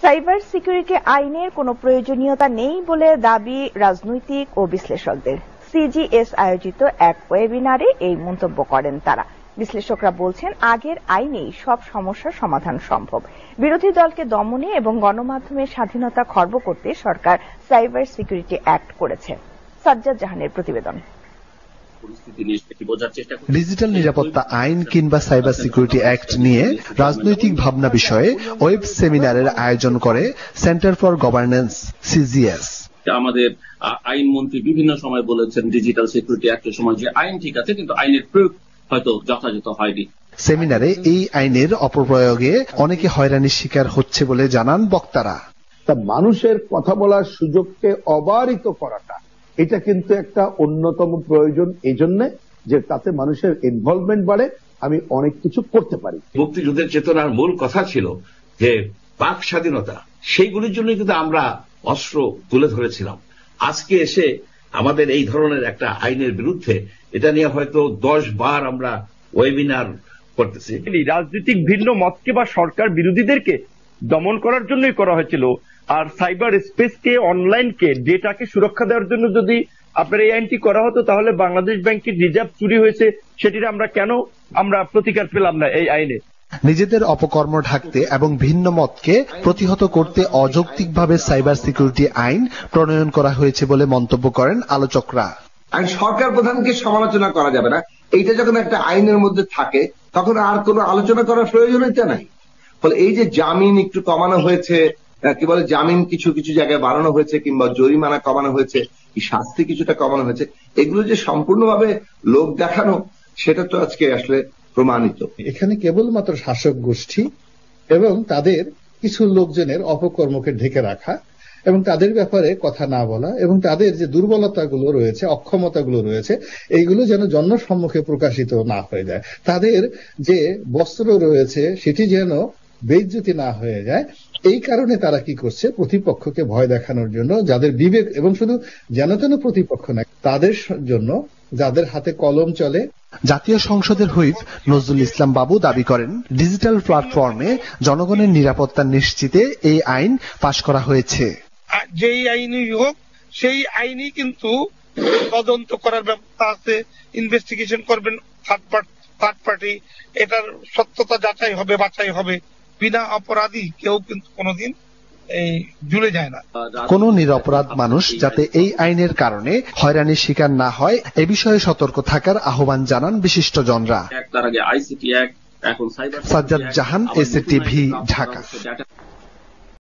Cyber security আইনের কোনো প্রয়োজনীয়তা নেই বলে দাবি রাজনৈতিক ও বিশ্লেষকদের। সিজিএস আয়োজিত এক ওয়েবিনারে এই মন্তব্য করেন তারা। বিশ্লেষকরা বলছেন, আগের আইনেই সব সমস্যার সমাধান সম্ভব। বিরোধী দলকে দমনে এবং গণমাধ্যমের স্বাধীনতা খর্ব করতে সরকার সাইবার সিকিউরিটি অ্যাক্ট করেছে। সাজ্জাদ জাহানের প্রতিবেদন। ডিজিটাল নিরাপত্তা আইন কিংবা সাইবার সিকিউরিটি অ্যাক্ট নিয়ে রাজনৈতিক ভাবনা বিষয়ে ওয়েব সেমিনারের আয়োজন করে সেন্টার ফর গভর্নেন্স সিজিএস। আমাদের আইনমন্ত্রী বিভিন্ন সময় বলেছেন ডিজিটাল সিকিউরিটি অ্যাক্টের সময় যে আইন ঠিক আছে, কিন্তু আইনের প্রয়োগ হয়তো যথাযথ হয়নি। সেমিনারে এই আইনের অপপ্রয়োগে অনেকে হয়রানির শিকার হচ্ছে বলে জানান বক্তারা। তা মানুষের কথা বলার সুযোগকে অবারিত করাটা এটা কিন্তু একটা অন্যতম প্রয়োজন, এই জন্য যে তাতে মানুষের ইনভলভমেন্ট বাড়ে, আমি অনেক কিছু করতে পারি। মুক্তিযুদ্ধের চেতনার মূল কথা ছিল যে বাক স্বাধীনতা, সেইগুলির জন্য কিন্তু আমরা অস্ত্র তুলে ধরেছিলাম। আজকে এসে আমাদের এই ধরনের একটা আইনের বিরুদ্ধে এটা নিয়ে হয়তো 10 বার আমরা ওয়েবিনার করতেছি। রাজনৈতিক ভিন্ন মতকে বা সরকার বিরোধীদেরকে দমন করার জন্যই করা হয়েছিল। আর সাইবার স্পেসকে, অনলাইনকে, ডেটাকে সুরক্ষা দেওয়ার জন্য যদি আপনার এই আইনটি করা হতো, তাহলে বাংলাদেশ ব্যাংকের রিজার্ভ চুরি হয়েছে, সেটির আমরা প্রতিকার পেলাম না এই আইনে। নিজেদের অপকর্ম ঢাকতে এবং ভিন্ন মতকে প্রতিহত করতে অযৌক্তিকভাবে সাইবার সিকিউরিটি আইন প্রণয়ন করা হয়েছে বলে মন্তব্য করেন আলোচকরা। আর সরকার প্রধানকে সমালোচনা করা যাবে না, এইটা যখন একটা আইনের মধ্যে থাকে তখন আর কোনো আলোচনা করার প্রয়োজনীয়তা নাই। ফলে এই যে জামিন একটু কমানো হয়েছে, কি বলে জামিন কিছু কিছু জায়গায় বাড়ানো হয়েছে, কিংবা জরিমানা কমানো হয়েছে, কি শাস্তি কিছুটা কমানো হয়েছে, এগুলো যে সম্পূর্ণভাবে লোক দেখানো, সেটা তো আজকে আসলে প্রমাণিত। এখানে কেবলমাত্র শাসক গোষ্ঠী এবং তাদের কিছু লোকজনের অপকর্মকে ঢেকে রাখা এবং তাদের ব্যাপারে কথা না বলা এবং তাদের যে দুর্বলতাগুলো রয়েছে, অক্ষমতাগুলো রয়েছে, এইগুলো যেন জনসম্মুখে প্রকাশিত না হয়ে যায়। তাদের যে বস্ত্র রয়েছে সেটি যেন বেইজ্জতি না হয়ে যায়। এই কারণে তারা কি করছে, প্রতিপক্ষকে ভয় দেখানোর জন্য, যাদের বিবেক এবং শুধু যেন তেন প্রতিপক্ষ না, তাদের জন্য যাদের হাতে কলম চলে। জাতীয় সংসদের হুইপ নজরুল ইসলাম বাবু দাবি করেন, ডিজিটাল প্ল্যাটফর্মে জনগণের নিরাপত্তা নিশ্চিতে এই আইন পাশ করা হয়েছে। যেই আইনই হোক, সেই আইনই কিন্তু তদন্ত করার ব্যবস্থা আছে, ইনভেস্টিগেশন করবেন থার্ড পার্টি, এটার সত্যতা যাচাই হবে, বাছাই হবে। বিনা অপরাধী কেউ কিন্তু কোনোদিন জুড়ে যায় না। কোন নিরপরাধ মানুষ যাতে এই আইনের কারণে হয়রানির শিকার না হয়, এ বিষয়ে সতর্ক থাকার আহ্বান জানান বিশিষ্টজনরা। তার আগে আইসিটি অ্যাক্ট, এখন সাইবার। সাজ্জাদ জাহান, এসএটিভি, ঢাকা।